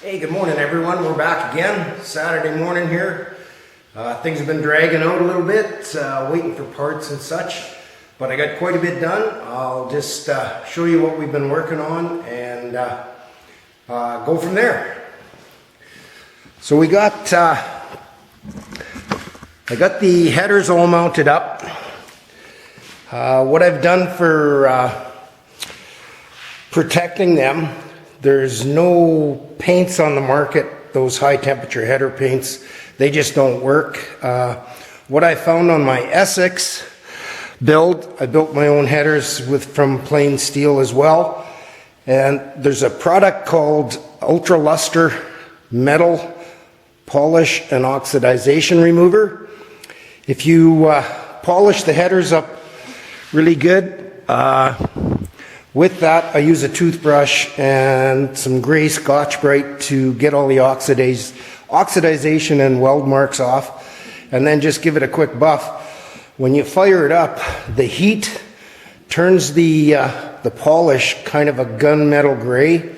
Hey, good morning everyone. We're back again, Saturday morning here. Things have been dragging out a little bit, waiting for parts and such, but I got quite a bit done. I'll just show you what we've been working on and go from there. So we got, I got the headers all mounted up. What I've done for protecting them, there's no paints on the market, those high temperature header paints. They just don't work. What I found on my Essex build, I built my own headers from plain steel as well. And there's a product called Ultra Luster Metal Polish and Oxidization Remover. If you polish the headers up really good, with that, I use a toothbrush and some gray Scotch-Brite to get all the oxidization and weld marks off, and then just give it a quick buff. When you fire it up, the heat turns the polish kind of a gunmetal gray,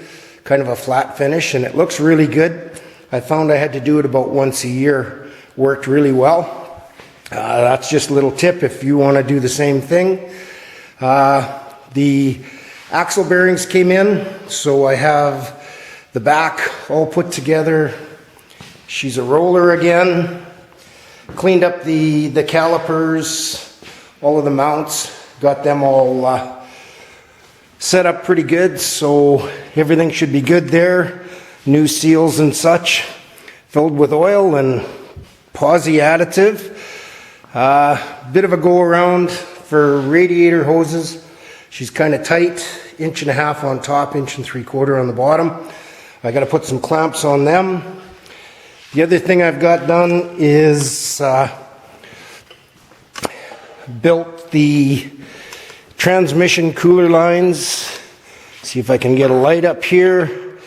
kind of a flat finish, and it looks really good. I found I had to do it about once a year. Worked really well. That's just a little tip if you want to do the same thing. The axle bearings came in, so I have the back all put together. She's a roller again. Cleaned up the calipers, all of the mounts, got them all set up pretty good, so everything should be good there. New seals and such, filled with oil and posi additive. Bit of a go around for radiator hoses. She's kind of tight, 1.5 inches on top, 1.75 inches on the bottom. I got to put some clamps on them. The other thing I've got done is built the transmission cooler lines. See if I can get a light up here.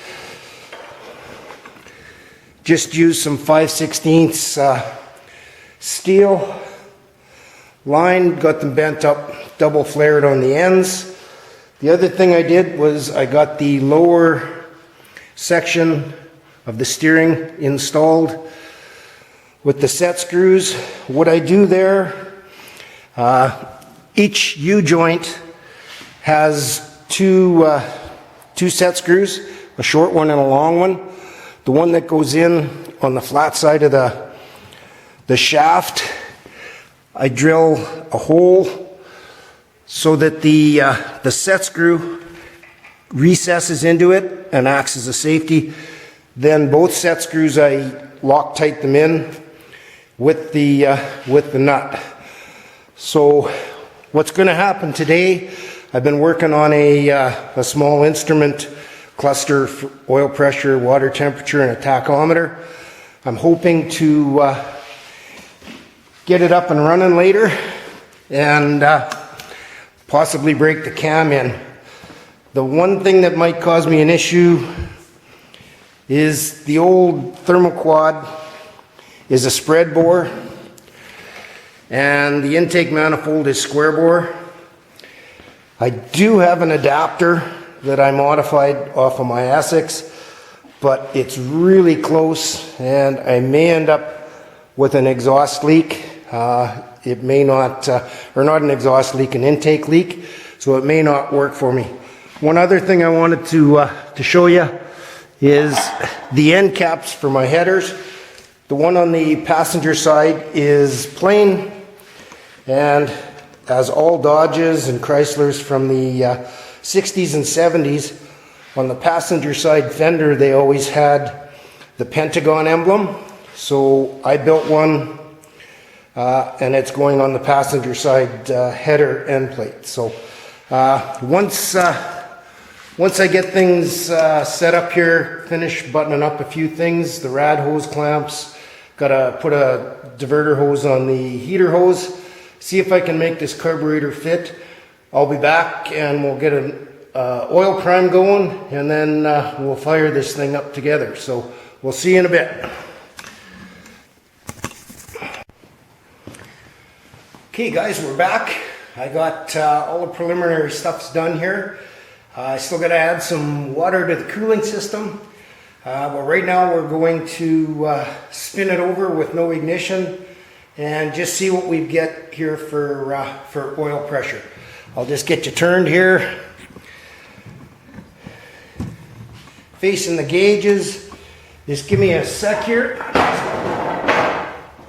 Just use some 5/16 steel line, got them bent up, double flared on the ends. The other thing I did was I got the lower section of the steering installed with the set screws. What I do there, each U-joint has two set screws, a short one and a long one. The one that goes in on the flat side of the shaft, I drill a hole so that the set screw recesses into it and acts as a safety. Then both set screws, I Loctite them in with the nut. So what's going to happen today, I've been working on a small instrument cluster for oil pressure, water temperature, and a tachometer. I'm hoping to get it up and running later and possibly break the cam in. The one thing that might cause me an issue is the old thermoquad is a spread bore and the intake manifold is square bore. I do have an adapter that I modified off of my Essex, but it's really close and I may end up with an exhaust leak. It may not, or not an exhaust leak, an intake leak, so it may not work for me. One other thing I wanted to show you is the end caps for my headers. The one on the passenger side is plain, and as all Dodges and Chryslers from the 60s and 70s, on the passenger side fender they always had the Pentagon emblem. So I built one and it's going on the passenger side header end plate. So once I get things set up here, finish buttoning up a few things, the rad hose clamps, gotta put a diverter hose on the heater hose, see if I can make this carburetor fit. I'll be back and we'll get an oil prime going, and then we'll fire this thing up together. So we'll see you in a bit. Okay guys, we're back. I got all the preliminary stuff's done here. I still got to add some water to the cooling system. But right now we're going to spin it over with no ignition and just see what we get here for oil pressure. I'll just get you turned here, facing the gauges. Just give me a sec here.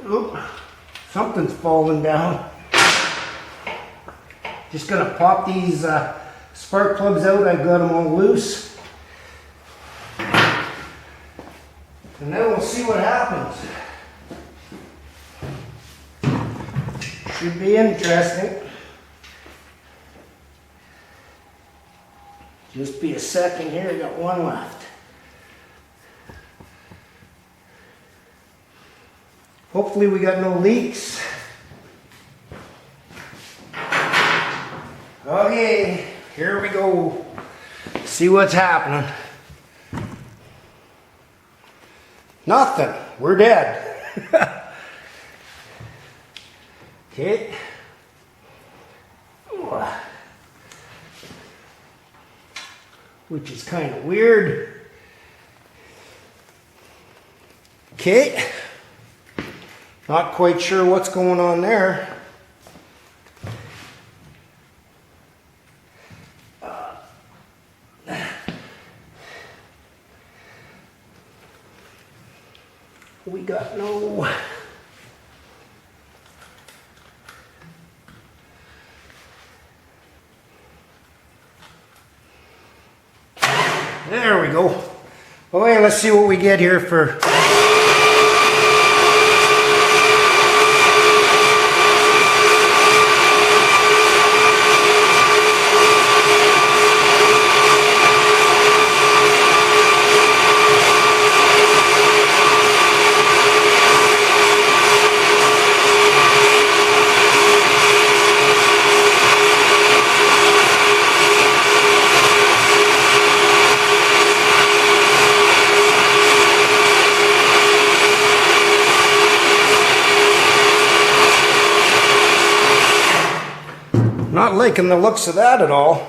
Oop, something's falling down. Just gonna pop these spark plugs out. I've got them all loose. And then we'll see what happens. Should be interesting. Just be a second here, I got one left. Hopefully we got no leaks. Okay, here we go. See what's happening. Nothing, we're dead. Okay. Which is kind of weird. Okay. Not quite sure what's going on there. We got no... There we go. Okay, let's see what we get here for... Not liking the looks of that at all.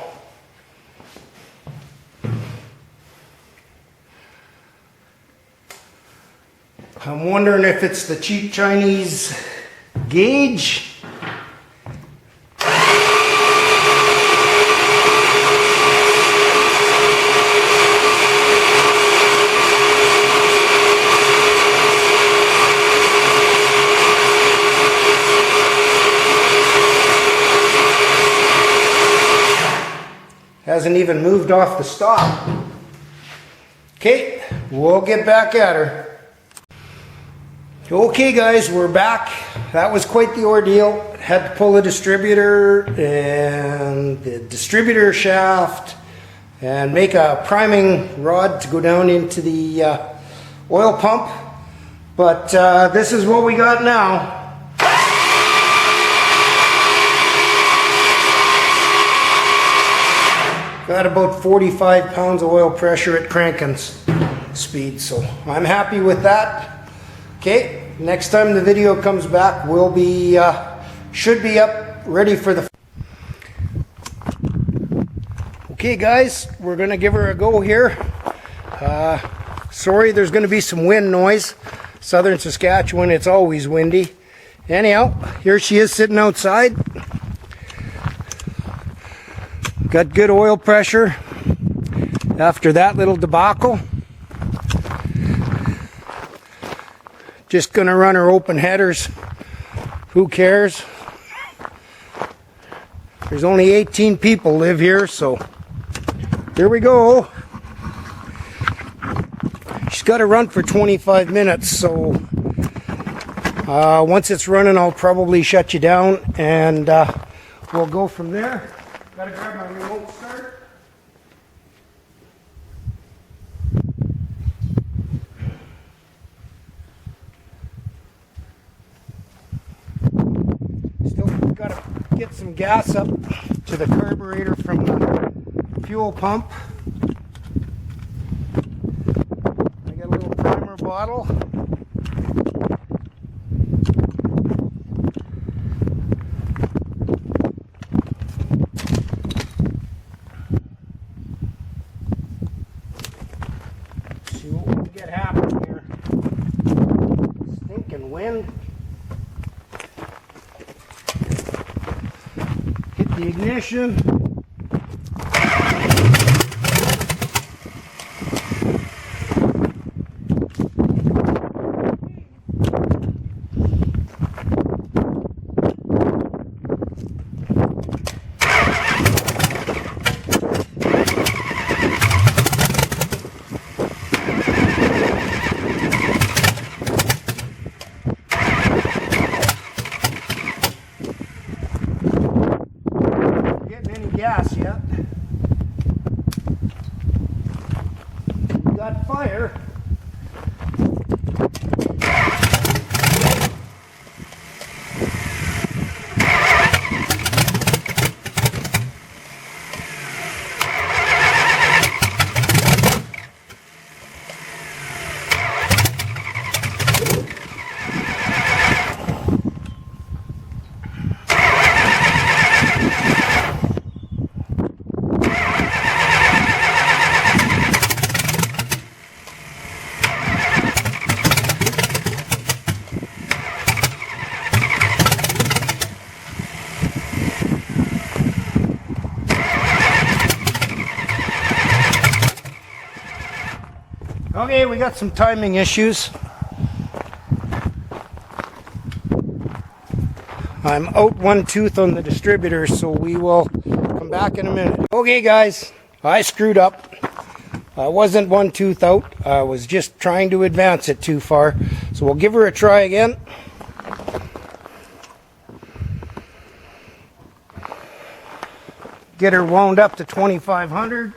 I'm wondering if it's the cheap Chinese gauge. Hasn't even moved off the stop. Okay, we'll get back at her. Okay guys, we're back. That was quite the ordeal. Had to pull the distributor and the distributor shaft and make a priming rod to go down into the oil pump. But this is what we got now. Got about 45 pounds of oil pressure at cranking speed, so I'm happy with that. Okay, next time the video comes back, we'll be, should be up, ready for the... Okay guys, we're gonna give her a go here. Sorry, there's gonna be some wind noise. Southern Saskatchewan, it's always windy. Anyhow, here she is sitting outside. Got good oil pressure after that little debacle. Just gonna run her open headers. Who cares? There's only 18 people live here, so here we go. She's got to run for 25 minutes, so once it's running, I'll probably shut you down and we'll go from there. Gotta grab my remote start. Still gotta get some gas up to the carburetor from the fuel pump. I got a little primer bottle. See what we go in. Hit the ignition. Gas yet. We got fire. Okay, we got some timing issues. I'm out one tooth on the distributor, so we will come back in a minute. Okay guys, I screwed up. I wasn't one tooth out. I was just trying to advance it too far. So we'll give her a try again. Get her wound up to 2500.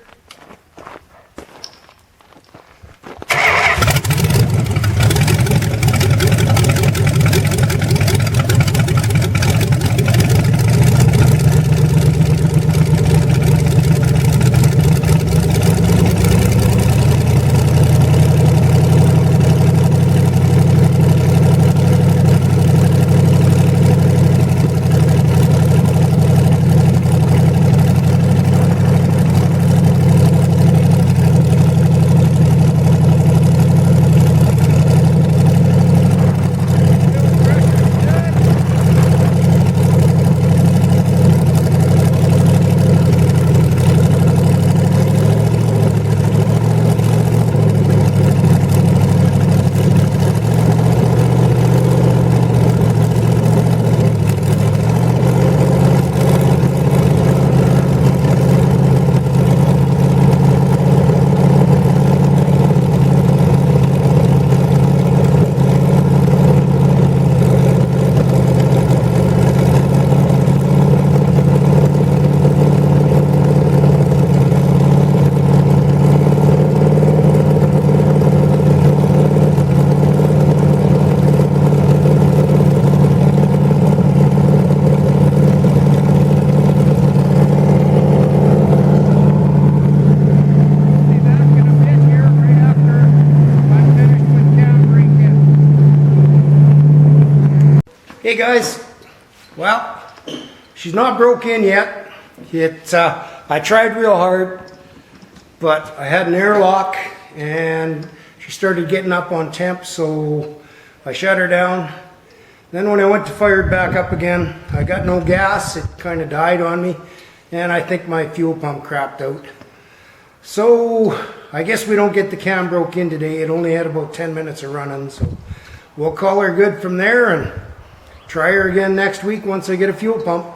Hey guys, well, she's not broke in yet. I tried real hard, but I had an airlock and she started getting up on temp, so I shut her down. Then when I went to fire it back up again, I got no gas. It kind of died on me, and I think my fuel pump crapped out. So I guess we don't get the cam broke in today. It only had about 10 minutes of running, so we'll call her good from there and try her again next week once I get a fuel pump.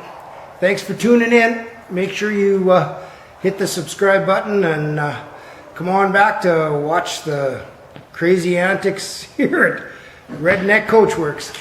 Thanks for tuning in. Make sure you hit the subscribe button and come on back to watch the crazy antics here at Redneck Coachworks.